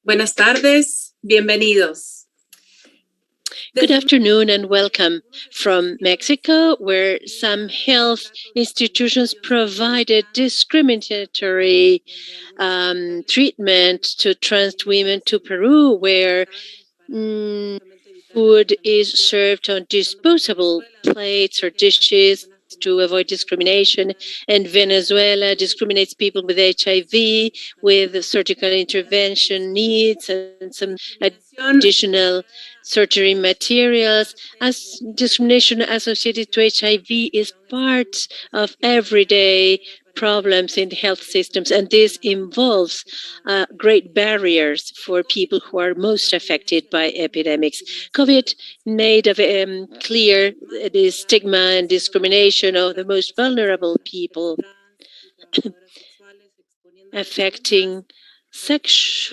Buenas tardes, bienvenidos. Good afternoon and welcome from Mexico, where some health institutions provided discriminatory treatment to trans women, to Peru, where food is served on disposable plates or dishes to avoid discrimination, and Venezuela discriminates people with HIV, with surgical intervention needs and some additional surgery materials, as discrimination associated to HIV is part of everyday problems in the health systems, and this involves great barriers for people who are most affected by epidemics. COVID made clear the stigma and discrimination of the most vulnerable people, affecting sex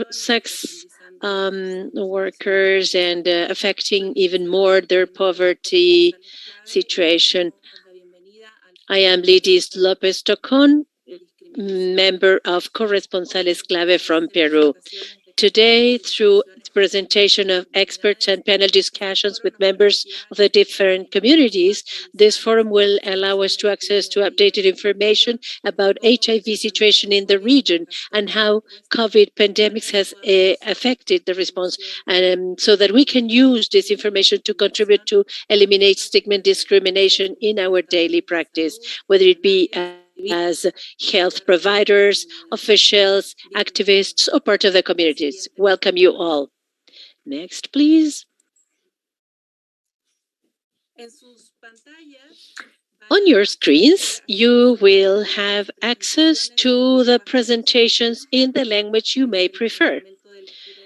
workers and affecting even more their poverty situation. I am Lidis Lopez Tocon, member of Corresponsales Clave from Peru. Today, through presentation of experts and panel discussions with members of the different communities, this forum will allow us to access to updated information about HIV situation in the region and how COVID pandemics has affected the response, and so that we can use this information to contribute to eliminate stigma and discrimination in our daily practice, whether it be as health providers, officials, activists, or part of the communities. Welcome you all. Next, please. On your screens, you will have access to the presentations in the language you may prefer.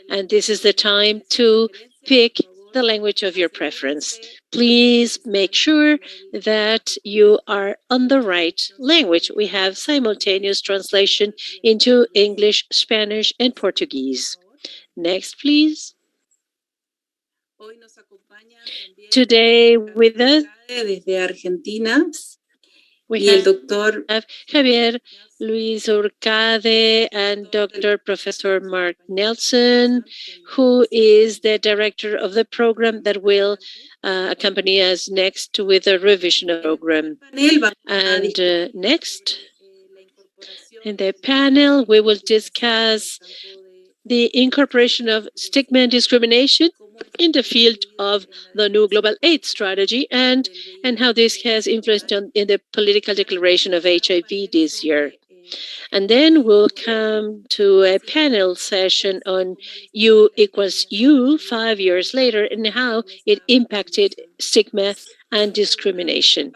And this is the time to pick the language of your preference. Please make sure that you are on the right language. We have simultaneous translation into English, Spanish, and Portuguese. Next, please. Today with us, desde Argentina, we y el have doctor Javier Luis Urcade and Dr. Professor Mark Nelson, who is the director of the program that will accompany us next with a revision of the program. And next, in the panel, we will discuss the incorporation of stigma and discrimination in the field of the new global AIDS strategy and how this has influenced in the political declaration of HIV this year. And then we'll come to a panel session on U equals U 5 years later and how it impacted stigma and discrimination.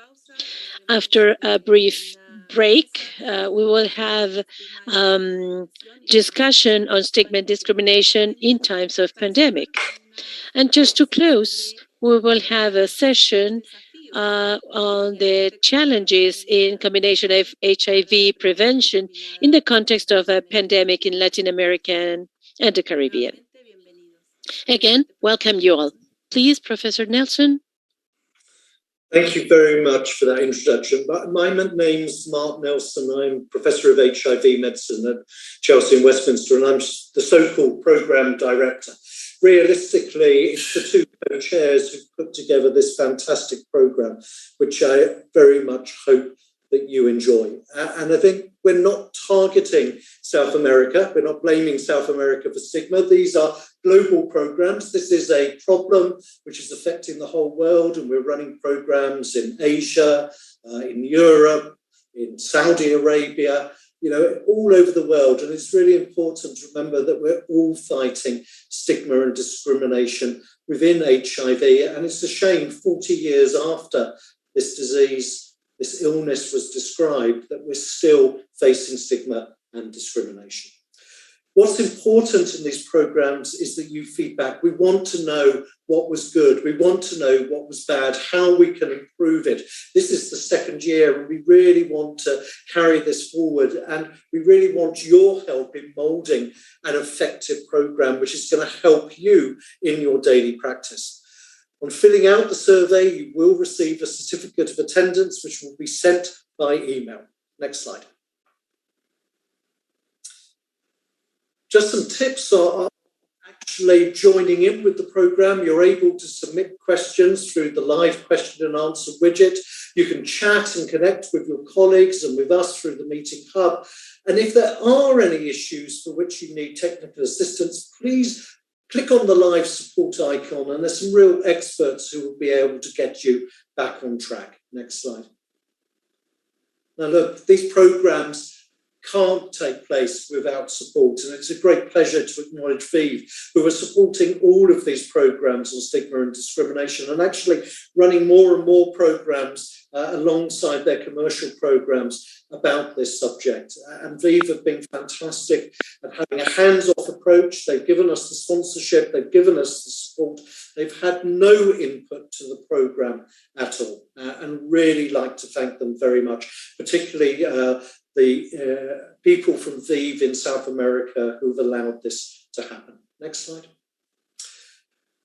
After a brief break, we will have discussion on stigma and discrimination in times of pandemic. And just to close, we will have a session on the challenges in combination of HIV prevention in the context of a pandemic in Latin America and the Caribbean. Again, welcome you all. Please, Professor Nelson. Thank you very much for that introduction. My name's Mark Nelson. I'm Professor of HIV Medicine at Chelsea and Westminster, and I'm the so-called Programme Director. Realistically, it's the two co-chairs who put together this fantastic programme, which I very much hope that you enjoy. And I think we're not targeting South America. We're not blaming South America for stigma. These are global programs. This is a problem which is affecting the whole world, and we're running programs in Asia, in Europe, in Saudi Arabia, all over the world. And it's really important to remember that we're all fighting stigma and discrimination within HIV. And it's a shame 40 years after this disease, this illness was described, that we're still facing stigma and discrimination. What's important in these programs is that you feedback. We want to know what was good. We want to know what was bad, how we can improve it. This is the second year, and we really want to carry this forward. And we really want your help in moulding an effective program, which is going to help you in your daily practice. On filling out the survey, you will receive a certificate of attendance, which will be sent by email. Next slide. just some tips are actually joining in with the program. You're able to submit questions through the live question and answer widget. You can chat and connect with your colleagues and with us through the meeting hub. And if there are any issues for which you need technical assistance, please click on the live support icon, and there's some real experts who will be able to get you back on track. Next slide. Now look, these programs can't take place without support, and it's a great pleasure to acknowledge ViiV, who are supporting all of these programs on stigma and discrimination, and actually running more and more programs alongside their commercial programs about this subject. And ViiV have been fantastic at having a hands-off approach. They've given us the sponsorship, they've given us the support. They've had no input to the program at all, and really like to thank them very much, particularly the people from ViiV in South America who've allowed this to happen. Next slide.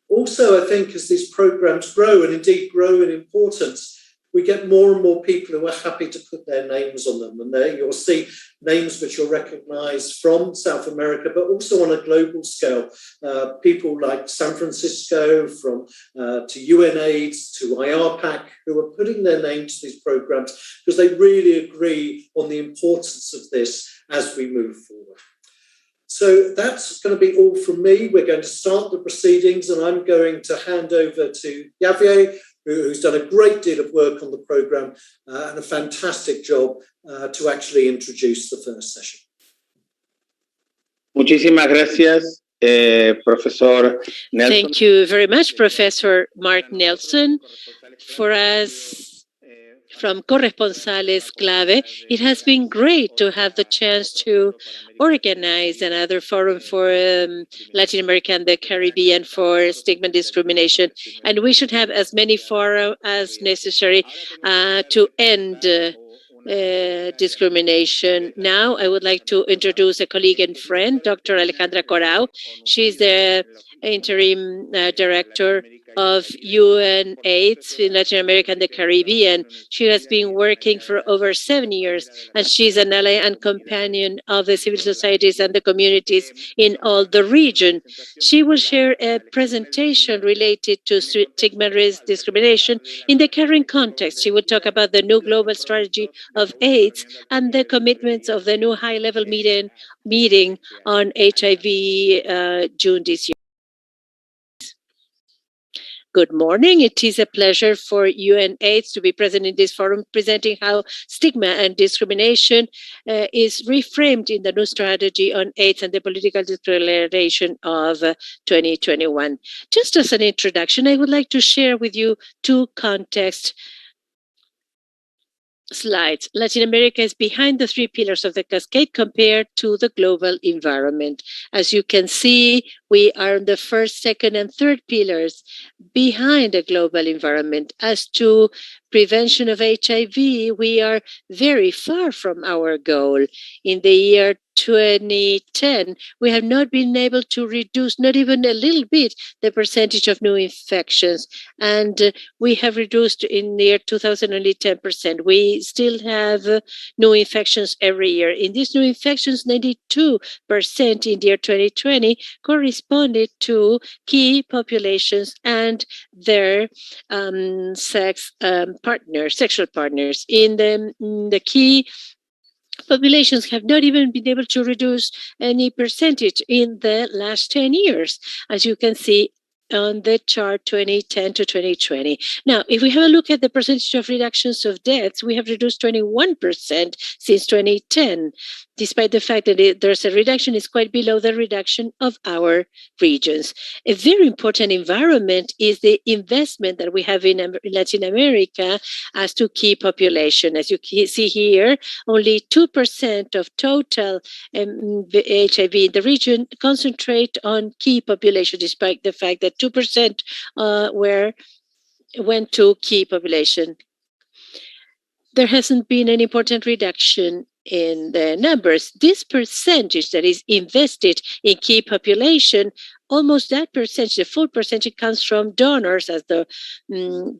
Also, I think as these programs grow, and indeed grow in importance, we get more and more people who are happy to put their names on them. And there you'll see names which you'll recognize from South America, but also on a global scale. People like San Francisco, from to UNAIDS, to IRPAC, who are putting their name to these programs because they really agree on the importance of this as we move forward. So that's going to be all from me. We're going to start the proceedings, and I'm going to hand over to Javier, who's done a great deal of work on the programme and a fantastic job to actually introduce the first session. Muchísimas gracias, Professor Nelson. Thank you very much, Professor Mark Nelson. For us from Corresponsales Clave, it has been great to have the chance to organize another forum for Latin America and the Caribbean for stigma and discrimination. And we should have as many fora as necessary to end discrimination. Now, I would like to introduce a colleague and friend, Dr. Alejandra Corao. She's the interim director of UNAIDS in Latin America and the Caribbean. She has been working for over 7 years, and she's an ally and companion of the civil societies and the communities in all the region. She will share a presentation related to stigma and discrimination in the current context. She will talk about the new global strategy of AIDS and the commitments of the new high-level meeting on HIV June this year. Good morning. It is a pleasure for UNAIDS to be present in this forum, presenting how stigma and discrimination is reframed in the new strategy on AIDS and the political declaration of 2021. Just as an introduction, I would like to share with you two context slides. Latin America is behind the three pillars of the cascade compared to the global environment. As you can see, we are on the first, second, and third pillars behind the global environment. As to prevention of HIV, we are very far from our goal. In the year 2010, we have not been able to reduce, not even a little bit, the percentage of new infections. And we have reduced in the year 2000 only 10%. We still have new infections every year. In these new infections, 92% in the year 2020 corresponded to key populations and their sexual partners. In the key populations have not even been able to reduce any percentage in the last 10 years, as you can see on the chart 2010 to 2020. Now, if we have a look at the percentage of reductions of deaths, we have reduced 21% since 2010, despite the fact that there's a reduction, is quite below the reduction of our regions. A very important environment is the investment that we have in Latin America as to key population. As you see here, only 2% of total HIV in the region concentrate on key population, despite the fact that 2% went to key population. There hasn't been an important reduction in the numbers. This percentage that is invested in key population, almost that percentage, the full percentage, comes from donors as the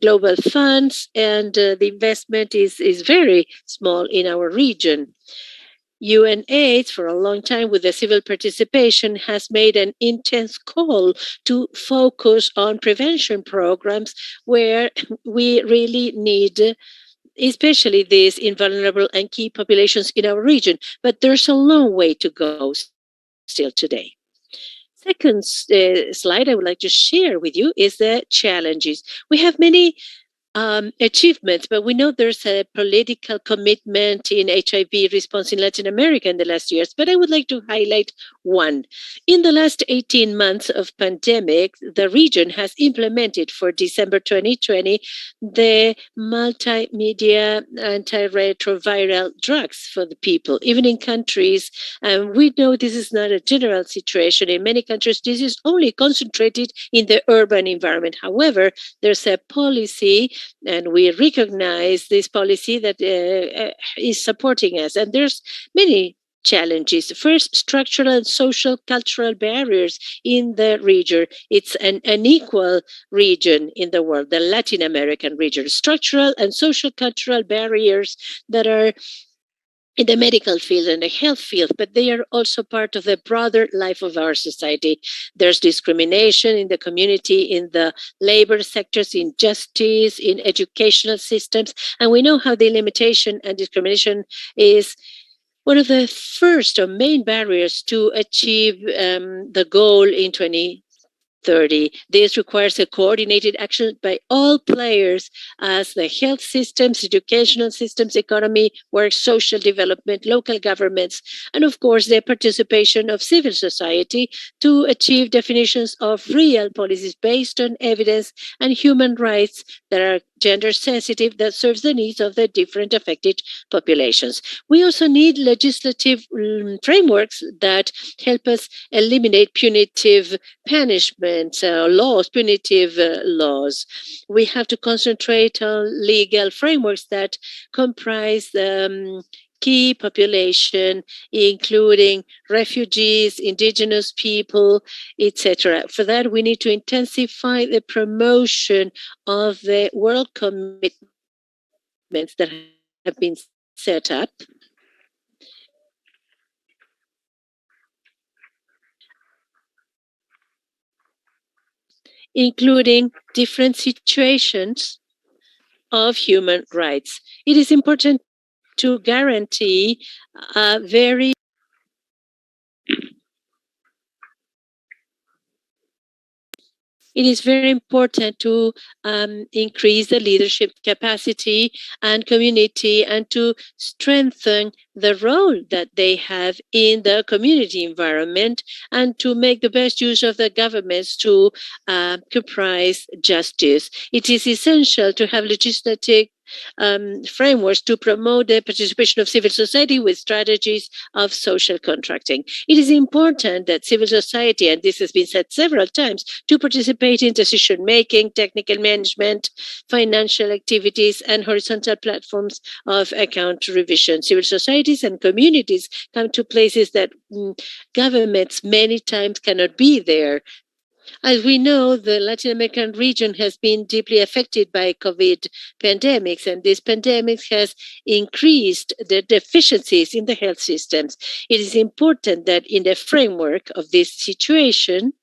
global funds, and the investment is very small in our region. UNAIDS, for a long time with the civil participation, has made an intense call to focus on prevention programs where we really need, especially these vulnerable and key populations in our region. But there's a long way to go still today. Second slide I would like to share with you is the challenges. We have many achievements, but we know there's a political commitment in HIV response in Latin America in the last years. But I would like to highlight one. In the last 18 months of pandemic, the region has implemented for December 2020 the multimedia antiretroviral drugs for the people, even in countries. And we know this is not a general situation. In many countries, this is only concentrated in the urban environment. However, there's a policy, and we recognize this policy that is supporting us. And there's many challenges. First, structural and social cultural barriers in the region. It's an unequal region in the world, the Latin American region. Structural and social cultural barriers that are in the medical field and the health field, but they are also part of the broader life of our society. There's discrimination in the community, in the labor sectors, in justice, in educational systems, and we know how the limitation and discrimination is one of the first or main barriers to achieve the goal in 2030. This requires a coordinated action by all players as the health systems, educational systems, economy, work, social development, local governments, and of course the participation of civil society to achieve definitions of real policies based on evidence and human rights that are gender sensitive, that serves the needs of the different affected populations. We also need legislative frameworks that help us eliminate punitive punishment laws, punitive laws. We have to concentrate on legal frameworks that comprise key population, including refugees, indigenous people, etc. For that, we need to intensify the promotion of the world commitments that have been set up. Including different situations of human rights. It is important to guarantee it is very important to increase the leadership capacity and community and to strengthen the role that they have in the community environment and to make the best use of the governments to comprise justice. It is essential to have legislative frameworks to promote the participation of civil society with strategies of social contracting. It is important that civil society, and this has been said several times, to participate in decision making, technical management, financial activities, and horizontal platforms of account revision. Civil societies and communities come to places that governments many times cannot be there. As we know, the Latin American region has been deeply affected by COVID pandemics, and this pandemic has increased the deficiencies in the health systems. It is important that in the framework of this situation,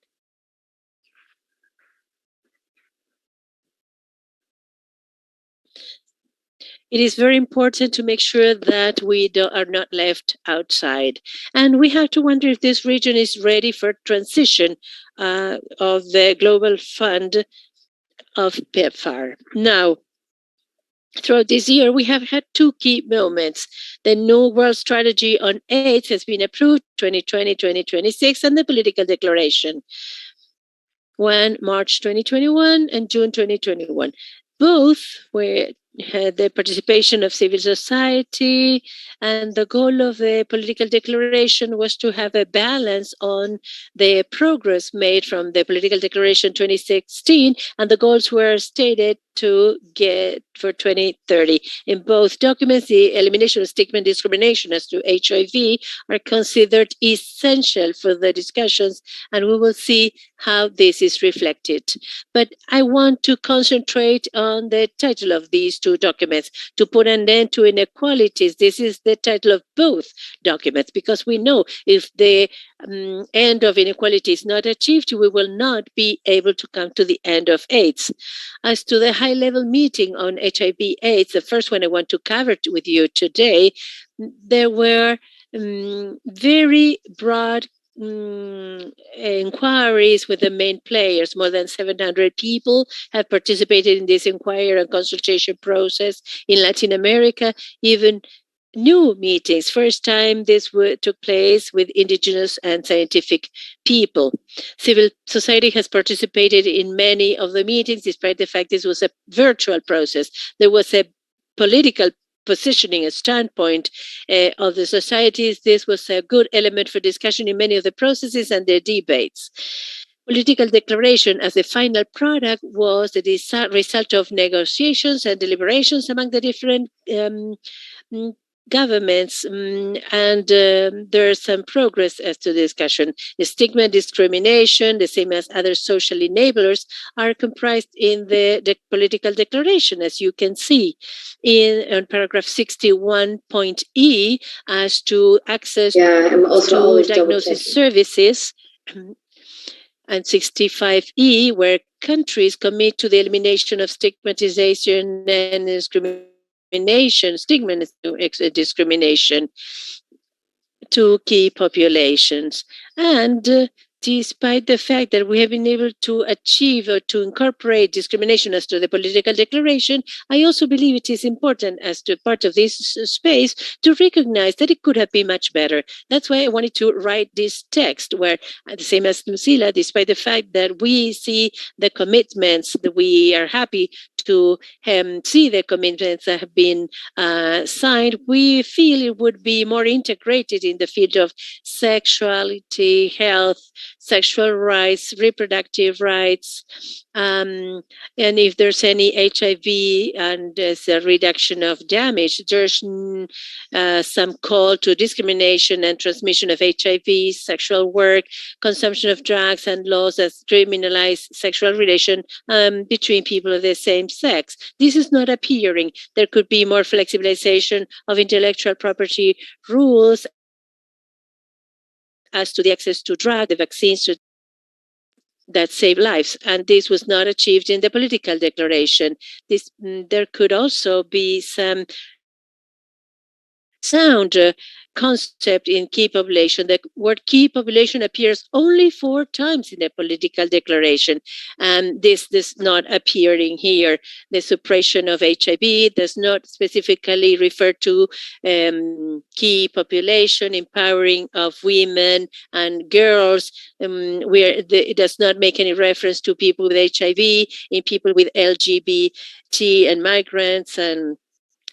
it is very important to make sure that we are not left outside. And we have to wonder if this region is ready for transition of the Global Fund of PEPFAR. Now, throughout this year, we have had two key moments. The New World Strategy on AIDS has been approved, 2020-2026, and the political declaration, one March 2021 and June 2021. Both had the participation of civil society, and the goal of the political declaration was to have a balance on the progress made from the political declaration 2016, and the goals were stated to get for 2030. In both documents, the elimination of stigma and discrimination as to HIV are considered essential for the discussions, and we will see how this is reflected. But I want to concentrate on the title of these two documents, to put an end to inequalities. This is the title of both documents, because we know if the end of inequality is not achieved, we will not be able to come to the end of AIDS. As to the high-level meeting on HIV/AIDS, the first one I want to cover with you today, there were very broad inquiries with the main players. More than 700 people have participated in this inquiry and consultation process. In Latin America, even new meetings. First time this took place with indigenous and scientific people. Civil society has participated in many of the meetings, despite the fact this was a virtual process. There was a political positioning, a standpoint of the societies. This was a good element for discussion in many of the processes and their debates. Political declaration as the final product was the result of negotiations and deliberations among the different governments, and there's some progress as to discussion. The stigma and discrimination, the same as other social enablers, are comprised in the political declaration, as you can see in paragraph 61.e, as to access to diagnosis services, and 65E, where countries commit to the elimination of stigmatization and stigma and discrimination to key populations. And despite the fact that we have been able to achieve or to incorporate discrimination as to the political declaration, I also believe it is important as to part of this space to recognize that it could have been much better. That's why I wanted to write this text where, the same as Lucila, despite the fact that we see the commitments, that we are happy to see the commitments that have been signed, we feel it would be more integrated in the field of sexuality, health, sexual rights, reproductive rights, and if there's any HIV and there's a reduction of damage, there's some call to discrimination and transmission of HIV, sexual work, consumption of drugs, and laws that criminalize sexual relation between people of the same sex. This is not appearing. There could be more flexibilization of intellectual property rules as to the access to drugs, the vaccines that save lives, and this was not achieved in the political declaration. There could also be some sound concept in key population. The word key population appears only 4 times in the political declaration, and this is not appearing here. The suppression of HIV does not specifically refer to key population, empowering of women and girls, where it does not make any reference to people with HIV, in people with LGBT and migrants and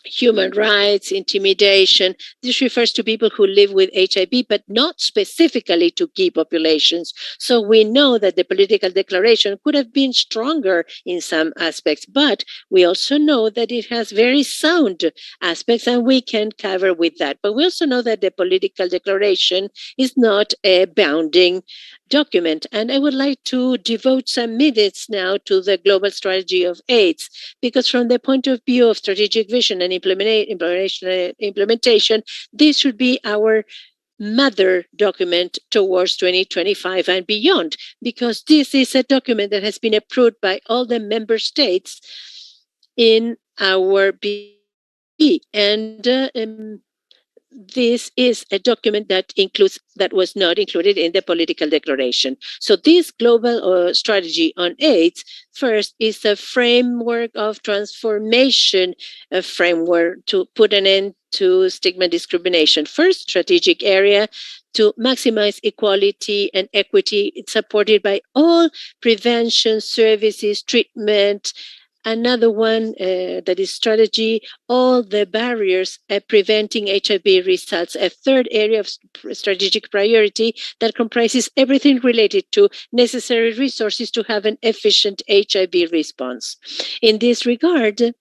human rights, intimidation. This refers to people who live with HIV, but not specifically to key populations. So we know that the political declaration could have been stronger in some aspects, but we also know that it has very sound aspects, and we can cover with that. But we also know that the political declaration is not a bounding document. And I would like to devote some minutes now to the global strategy of AIDS, because from the point of view of strategic vision and implementation, this should be our mother document towards 2025 and beyond, because this is a document that has been approved by all the member states in our BE. And this is a document that was not included in the political declaration. So this global strategy on AIDS, first, is a framework of transformation, a framework to put an end to stigma and discrimination. First, strategic area to maximize equality and equity. It's supported by all prevention services, treatment, Another one that is strategy, all the barriers preventing HIV results. A third area of strategic priority that comprises everything related to necessary resources to have an efficient HIV response. In this regard,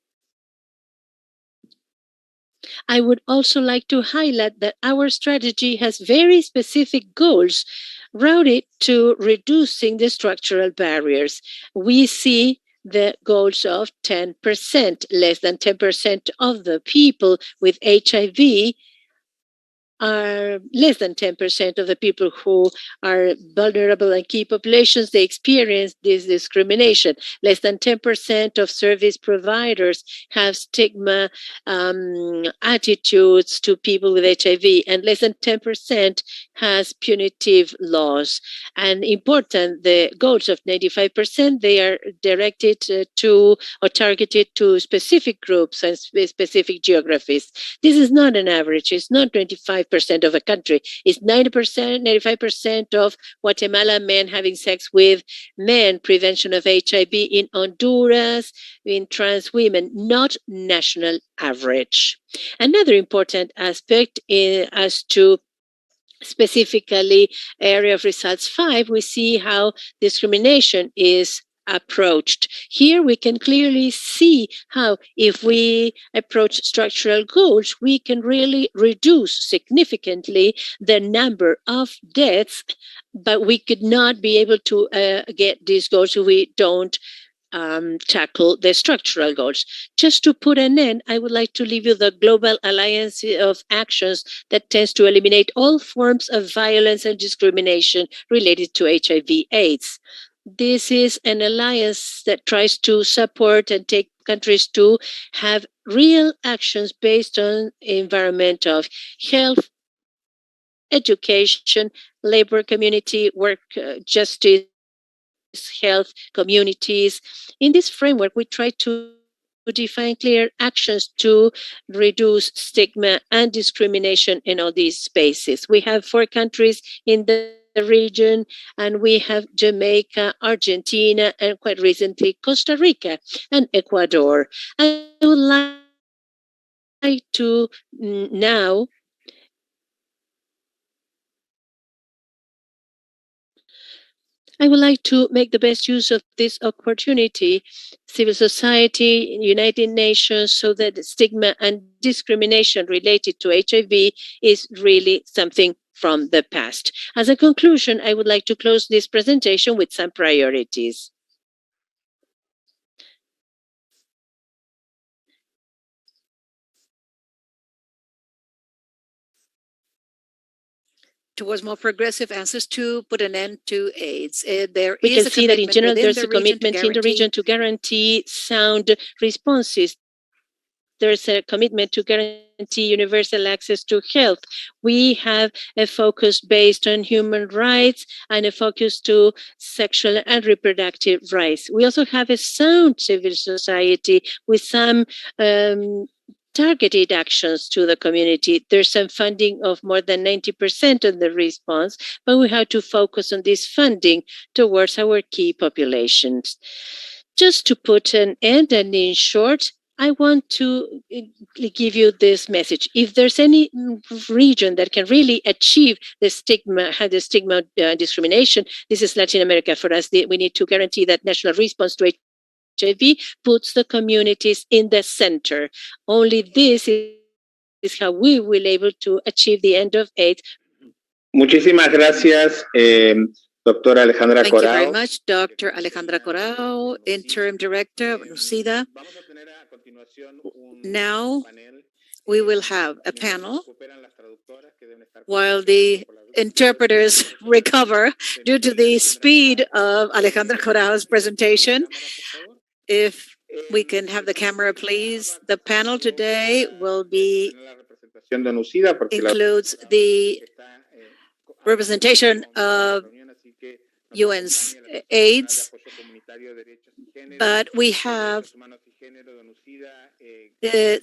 I would also like to highlight that our strategy has very specific goals routed to reducing the structural barriers. We see the goals of 10%, less than 10% of the people with HIV are less than 10% of the people who are vulnerable and key populations, they experience this discrimination. Less than 10% of service providers have stigma attitudes to people with HIV, and less than 10% has punitive laws. And important, the goals of 95%, they are directed to or targeted to specific groups and specific geographies. This is not an average. It's not 25% of a country. It's 90%, 95% of Guatemala men having sex with men, prevention of HIV in Honduras, in trans women, not national average. Another important aspect as to specifically area of results 5, we see how discrimination is approached. Here we can clearly see how if we approach structural goals, we can really reduce significantly the number of deaths, but we could not be able to get these goals if we don't tackle the structural goals. Just to put an end, I would like to leave you the Global Alliance of Actions that tends to eliminate all forms of violence and discrimination related to HIV/AIDS. This is an alliance that tries to support and take countries to have real actions based on environment of health, education, labor, community, work, justice, health, communities. In this framework, we try to define clear actions to reduce stigma and discrimination in all these spaces. We have 4 countries in the region, and we have Jamaica, Argentina, and quite recently Costa Rica and Ecuador. I would like to now make the best use of this opportunity, civil society, United Nations, so that stigma and discrimination related to HIV is really something from the past. As a conclusion, I would like to close this presentation with some priorities. Towards more progressive answers to put an end to AIDS. We can see that in general there's a commitment in the region to guarantee sound responses. There's a commitment to guarantee universal access to health. We have a focus based on human rights and a focus to sexual and reproductive rights. We also have a sound civil society with some targeted actions to the community. There's some funding of more than 90% of the response, but we have to focus on this funding towards our key populations. Just to put an end, and in short, I want to give you this message. If there's any region that can really achieve the stigma, discrimination, this is Latin America. For us, we need to guarantee that national response to HIV puts the communities in the center. Only this is how we will be able to achieve the end of AIDS. Muchísimas gracias, doctora Alejandra Thank Corao. you very much, Dr. Alejandra Corao, Interim Director of NUCIDA. Now we will have a panel while the interpreters recover due to the speed of Alejandra Corao's presentation. If we can have the camera, please. The panel today will be includes the representation of UN's AIDS, but we have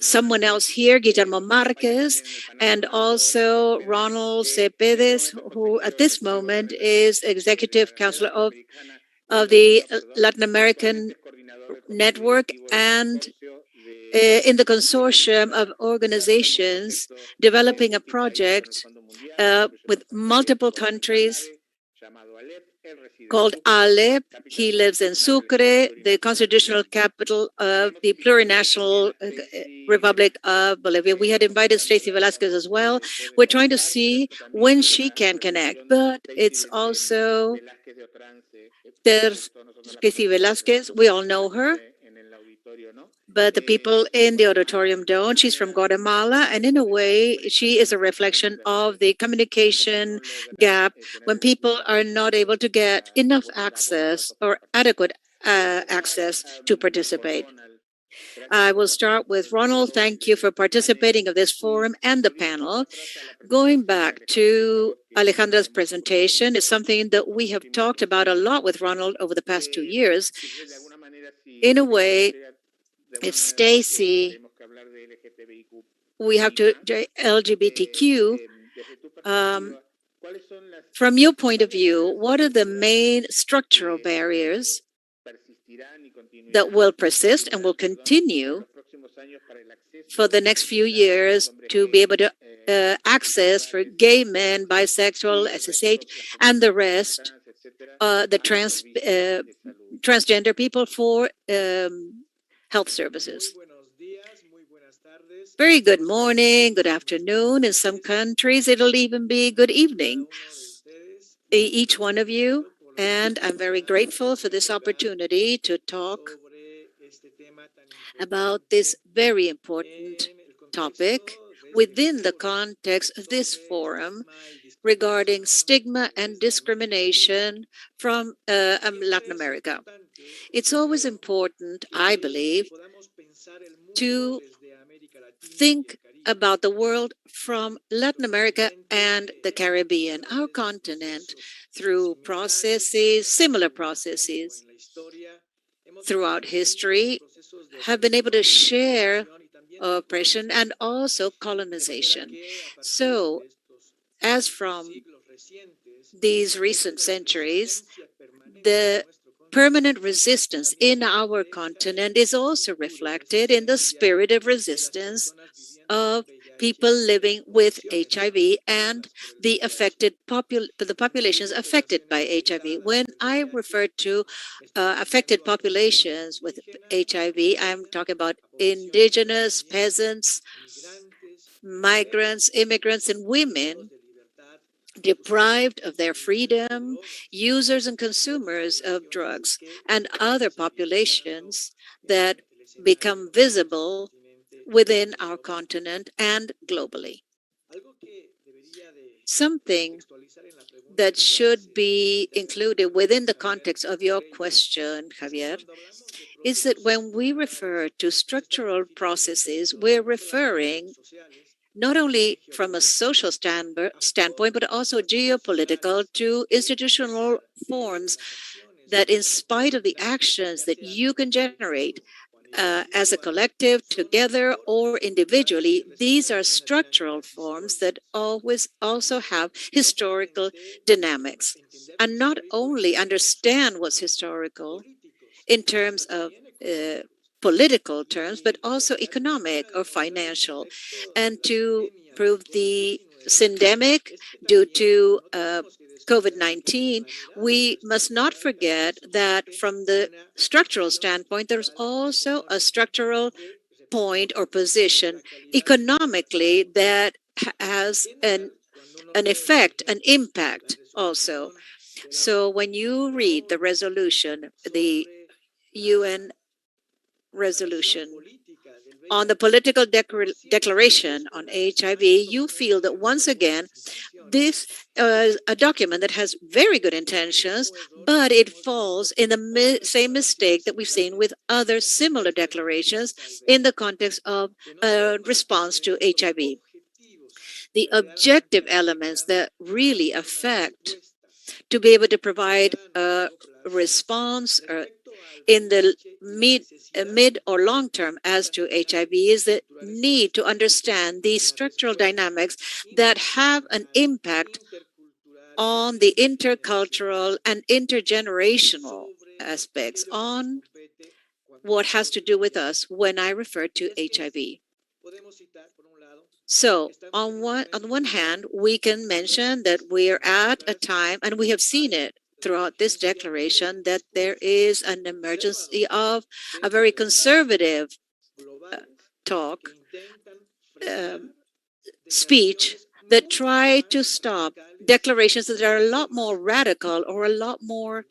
someone else here, Guillermo Marquez, and also Ronald Cepedes, who at this moment is Executive Counselor of the Latin American network and in the consortium of organizations developing a project with multiple countries called Alep. He lives in Sucre, the constitutional capital of the plurinational Republic of Bolivia. We had invited Stacy Velasquez as well. We're trying to see when she can connect, but it's also there's Stacy Velasquez. We all know her, but the people in the auditorium don't. She's from Guatemala, and in a way, she is a reflection of the communication gap when people are not able to get enough access or adequate access to participate. I will start with Ronald. Thank you for participating of this forum and the panel. Going back to Alejandra's presentation is something that we have talked about a lot with Ronald over the past 2 years. In a way, if Stacy, we have to LGBTQ. From your point of view, what are the main structural barriers that will persist and will continue for the next few years to be able to access for gay men, bisexual, SSH, and the rest, the transgender people for health services? Very good morning, good afternoon. In some countries, it'll even be good evening. Each one of you, and I'm very grateful for this opportunity to talk about this very important topic within the context of this forum regarding stigma and discrimination from Latin America. It's always important, I believe, to think about the world from Latin America and the Caribbean, our continent, through processes, similar processes throughout history, have been able to share oppression and also colonization. So, as from these recent centuries, the permanent resistance in our continent is also reflected in the spirit of resistance of people living with HIV and the populations affected by HIV. When I refer to affected populations with HIV, I'm talking about indigenous, peasants, migrants, immigrants, and women deprived of their freedom, users and consumers of drugs, and other populations that become visible within our continent and globally. Something that should be included within the context of your question, Javier, is that when we refer to structural processes, we're referring not only from a social standpoint, but also geopolitical to institutional forms that, in spite of the actions that you can generate as a collective, together, or individually, these are structural forms that always also have historical dynamics. And not only understand what's historical in terms of political terms, but also economic or financial. And to prove the syndemic due to COVID-19, we must not forget that from the structural standpoint, there's also a structural point or position economically that has an effect, an impact also. So when you read the resolution, the UN resolution on the political declaration on HIV, you feel that once again, this is a document that has very good intentions, but it falls in the same mistake that we've seen with other similar declarations in the context of response to HIV. The objective elements that really affect to be able to provide a response in the mid or long term as to HIV is the need to understand these structural dynamics that have an impact on the intercultural and intergenerational aspects, on what has to do with us when I refer to HIV. So on one hand, we can mention that we're at a time, and we have seen it throughout this declaration, that there is an emergency of a very conservative talk, speech that try to stop declarations that are a lot more radical or a lot more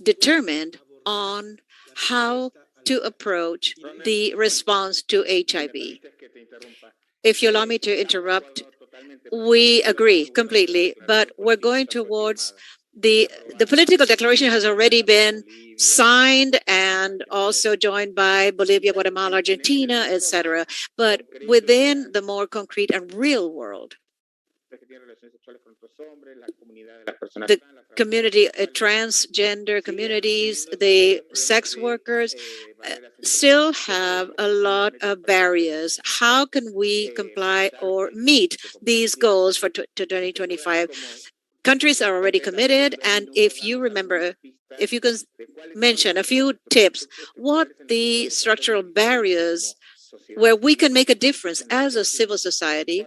determined on how to approach the response to HIV. If you allow me to interrupt, we agree completely, but we're going towards the political declaration has already been signed and also joined by Bolivia, Guatemala, Argentina, etc. But within the more concrete and real world, the community, transgender communities, the sex workers still have a lot of barriers. How can we comply or meet these goals for 2025? Countries are already committed, and if you remember, if you can mention a few tips, what the structural barriers where we can make a difference as a civil society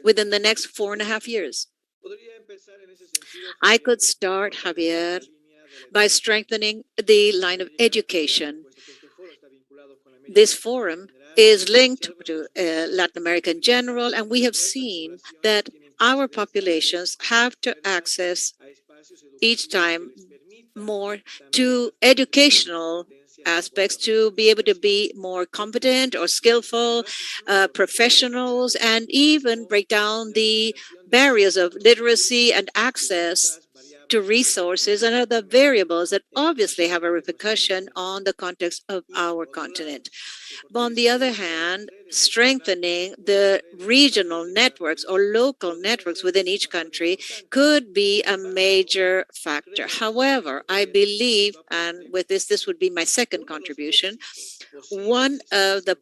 within the next 4.5 years. I could start, Javier, by strengthening the line of education. This forum is linked to Latin America in general, and we have seen that our populations have to access each time more to educational aspects to be able to be more competent or skillful professionals, and even break down the barriers of literacy and access to resources and other variables that obviously have a repercussion on the context of our continent. But on the other hand, strengthening the regional networks or local networks within each country could be a major factor. However, I believe, and with this would be my second contribution, one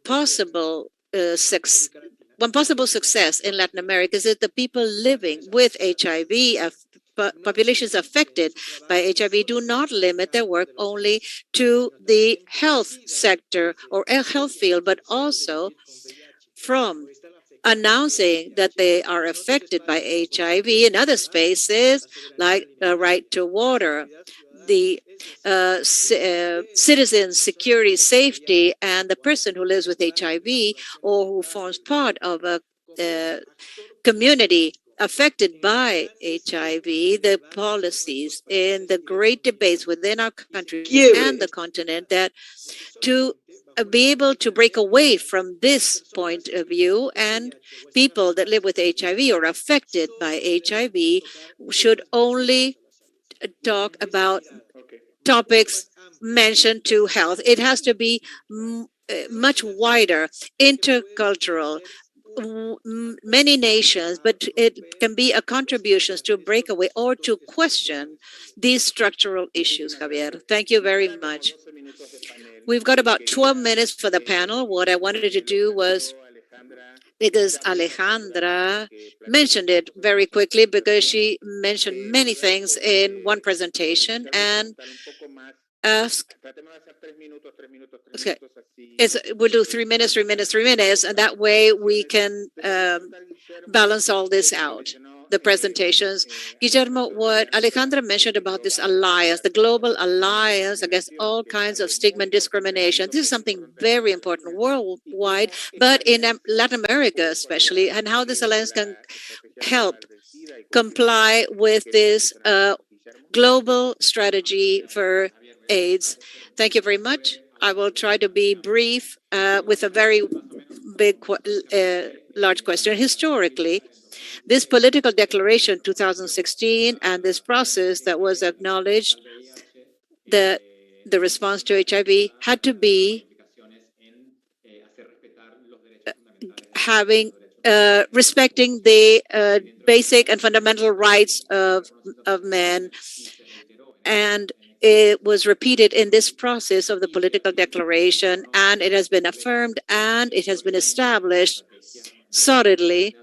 possible success in Latin America is that the people living with HIV, populations affected by HIV, do not limit their work only to the health sector or health field, but also from announcing that they are affected by HIV in other spaces, like the right to water, the citizen security, safety, and the person who lives with HIV or who forms part of a community affected by HIV, the policies in the great debates within our country and the continent, that to be able to break away from this point of view, and people that live with HIV or affected by HIV should only talk about topics mentioned to health. It has to be much wider, intercultural, many nations, but it can be a contribution to break away or to question these structural issues, Javier. Thank you very much. We've got about 12 minutes for the panel. What I wanted to do was, because Alejandra mentioned it very quickly, because she mentioned many things in one presentation, and ask, okay, we'll do 3 minutes, 3 minutes, 3 minutes, and that way we can balance all this out, the presentations. Guillermo, what Alejandra mentioned about this alliance, the global alliance against all kinds of stigma and discrimination, this is something very important worldwide, but in Latin America especially, and how this alliance can help comply with this global strategy for AIDS. Thank you very much. I will try to be brief with a very big, large question. Historically, this political declaration 2016 and this process that was acknowledged, that the response to HIV had to be respecting the basic and fundamental rights of men, and it was repeated in this process of the political declaration, and it has been affirmed and it has been established solidly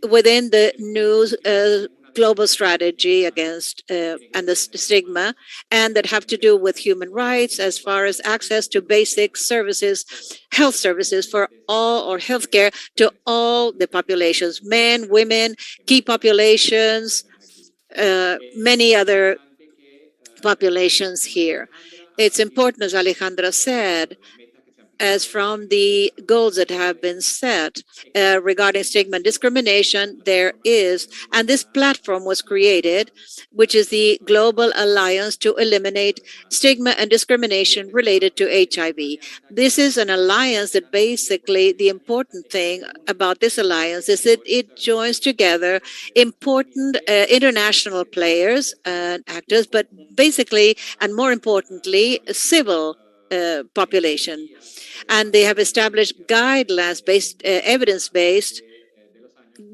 within the new global strategy against and the stigma, and that have to do with human rights as far as access to basic services, health services for all, or healthcare to all the populations, men, women, key populations, many other populations here. It's important, as Alejandra said, as from the goals that have been set regarding stigma and discrimination, there is, and this platform was created, which is the Global Alliance to Eliminate Stigma and Discrimination Related to HIV. This is an alliance that basically, the important thing about this alliance is that it joins together important international players and actors, but basically, and more importantly, civil population. And they have established guidelines based, evidence-based,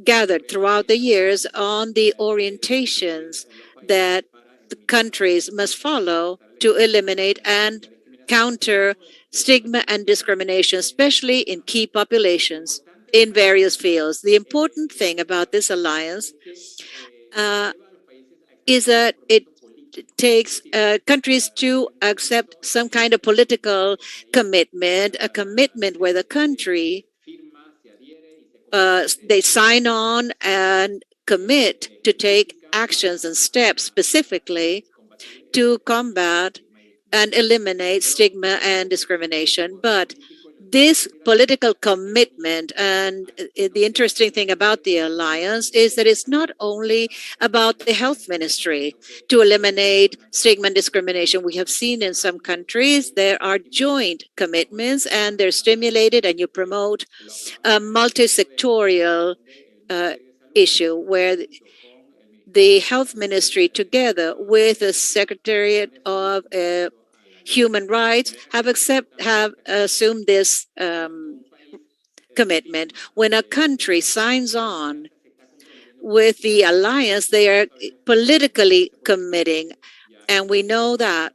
gathered throughout the years on the orientations that the countries must follow to eliminate and counter stigma and discrimination, especially in key populations in various fields. The important thing about this alliance is that it takes countries to accept some kind of political commitment, a commitment where the country they sign on and commit to take actions and steps specifically to combat and eliminate stigma and discrimination. But this political commitment, and the interesting thing about the alliance is that it's not only about the health ministry to eliminate stigma and discrimination. We have seen in some countries there are joint commitments, and they're stimulated, and you promote a multi-sectorial issue where the health ministry, together with the Secretariat of Human Rights, have assumed this commitment. When a country signs on with the alliance, they are politically committing, and we know that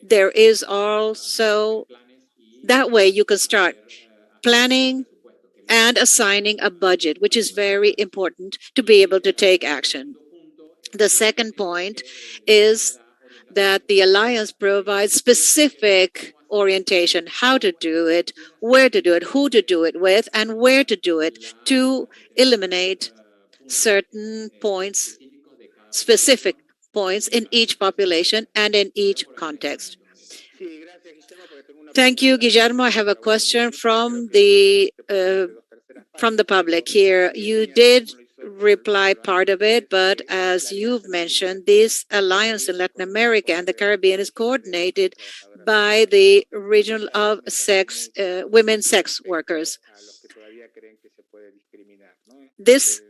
there is also that way you can start planning and assigning a budget, which is very important to be able to take action. The second point is that the alliance provides specific orientation, how to do it, where to do it, who to do it with, and where to do it to eliminate certain points, specific points in each population and in each context. Thank you, Guillermo. I have a question from the public here. You did reply part of it, but as you've mentioned, this alliance in Latin America and the Caribbean is coordinated by the regional of women sex workers. This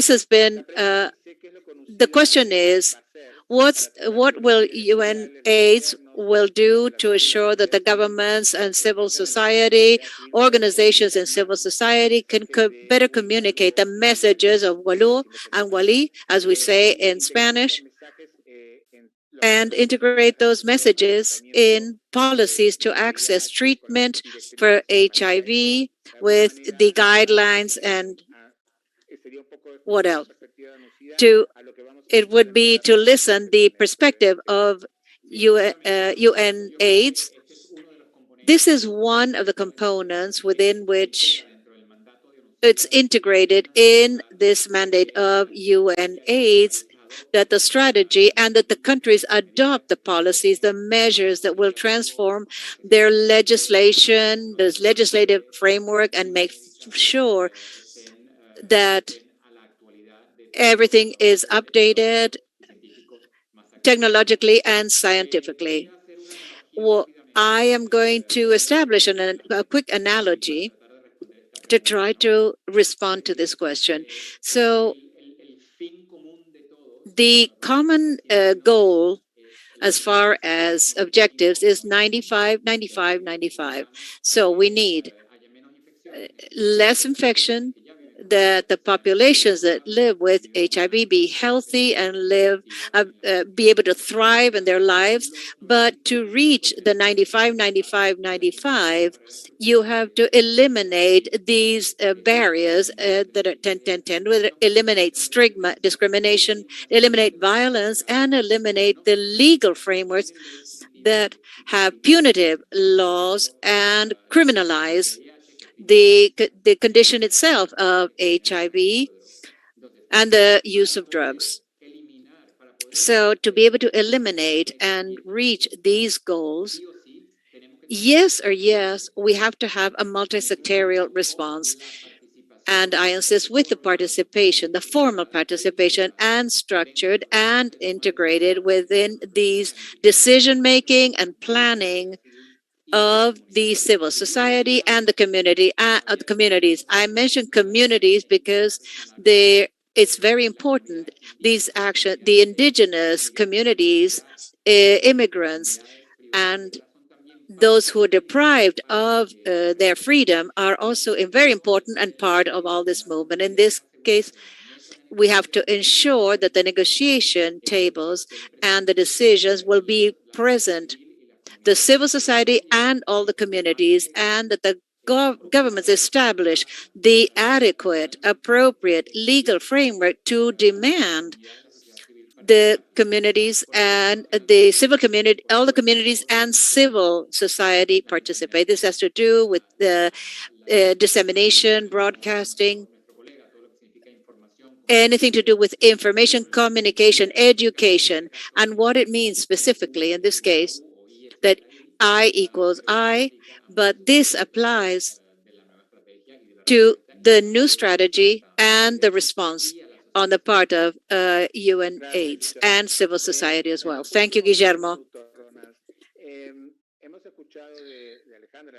has been, the question is, what will UNAIDS will do to assure that the governments and civil society, organizations in civil society can better communicate the messages of Walu and Wali, as we say in Spanish, and integrate those messages in policies to access treatment for HIV with the guidelines, and what else? It would be to listen the perspective of UNAIDS. This is one of the components within which it's integrated in this mandate of UNAIDS, that the strategy and that the countries adopt the policies, the measures that will transform their legislation, this legislative framework, and make sure that everything is updated technologically and scientifically. Well, I am going to establish a quick analogy to try to respond to this question. So the common goal as far as objectives is 95, 95, 95. So we need less infection, that the populations that live with HIV be healthy and be able to thrive in their lives. But to reach the 95, 95, 95, you have to eliminate these barriers that are 10, 10, 10, eliminate stigma, discrimination, eliminate violence, and eliminate the legal frameworks that have punitive laws and criminalize the condition itself of HIV and the use of drugs. So to be able to eliminate and reach these goals, yes, we have to have a multi-sectorial response. And I insist with the participation, the formal participation, and structured and integrated within these decision-making and planning of the civil society and the communities. I mentioned communities because it's very important. The indigenous communities, immigrants, and those who are deprived of their freedom are also very important and part of all this movement. In this case, we have to ensure that the negotiation tables and the decisions will be present, the civil society and all the communities, and that the governments establish the adequate, appropriate legal framework to demand the communities and the civil community, all the communities and civil society participate. This has to do with the dissemination, broadcasting, anything to do with information, communication, education, and what it means specifically in this case, that I equals I, but this applies to the new strategy and the response on the part of UNAIDS and civil society as well. Thank you, Guillermo.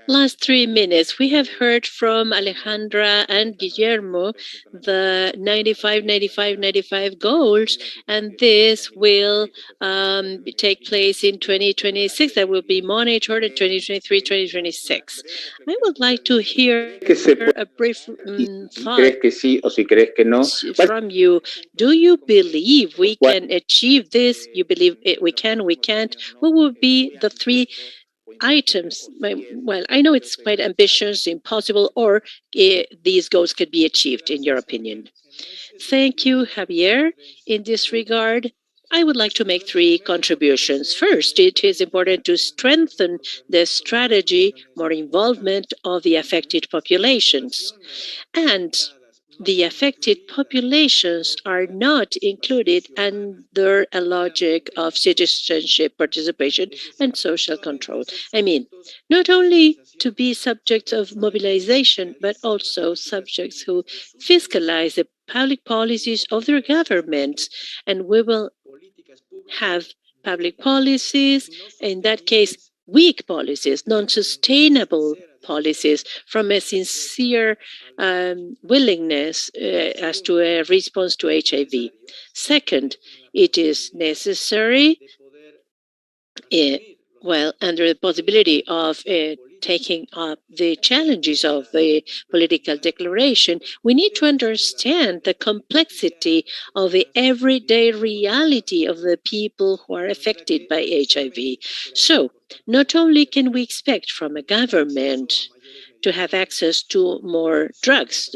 Last 3 minutes, we have heard from Alejandra and Guillermo the 95, 95, 95 goals, and this will take place in 2026. That will be monitored in 2023, 2026. I would like to hear a brief thought from you. Do you believe we can achieve this? You believe we can, we can't? What would be the 3 items? Well, I know it's quite ambitious, impossible, or these goals could be achieved, in your opinion. Thank you, Javier. In this regard, I would like to make 3 contributions. First, it is important to strengthen the strategy, more involvement of the affected populations. And the affected populations are not included under a logic of citizenship, participation, and social control. I mean, not only to be subjects of mobilization, but also subjects who fiscalize the public policies of their governments. And we will have public policies, in that case, weak policies, non-sustainable policies, from a sincere willingness as to a response to HIV. Second, it is necessary, under the possibility of taking up the challenges of the political declaration, we need to understand the complexity of the everyday reality of the people who are affected by HIV. So, not only can we expect from a government to have access to more drugs,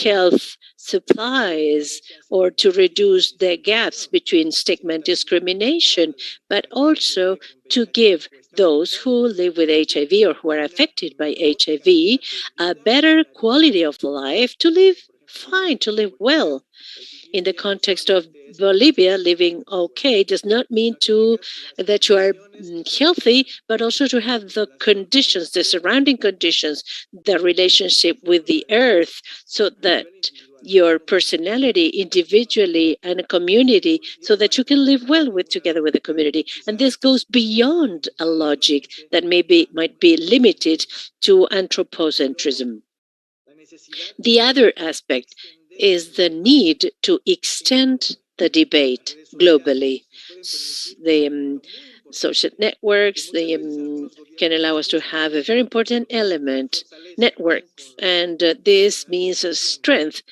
health supplies, or to reduce the gaps between stigma and discrimination, but also to give those who live with HIV or who are affected by HIV a better quality of life, to live fine, to live well. In the context of Bolivia, living okay does not mean that you are healthy, but also to have the conditions, the surrounding conditions, the relationship with the earth, so that your personality individually and a community, so that you can live well together with the community. And this goes beyond a logic that might be limited to anthropocentrism. The other aspect is the need to extend the debate globally. The social networks. They can allow us to have a very important element, networks, and this means a strength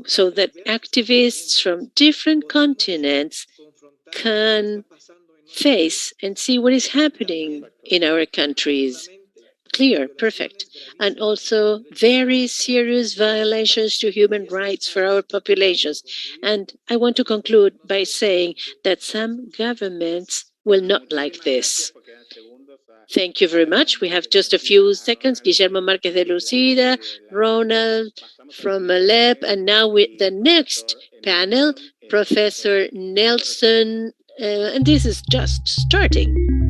so that activists from different continents can face and see what is happening in our countries. Clear, perfect. And also very serious violations to human rights for our populations. And I want to conclude by saying that some governments will not like this. Thank you very much. We have just a few seconds. Guillermo Marquez de Lucida, Ronald from Alep, and now with the next panel, Professor Nelson, and this is just starting.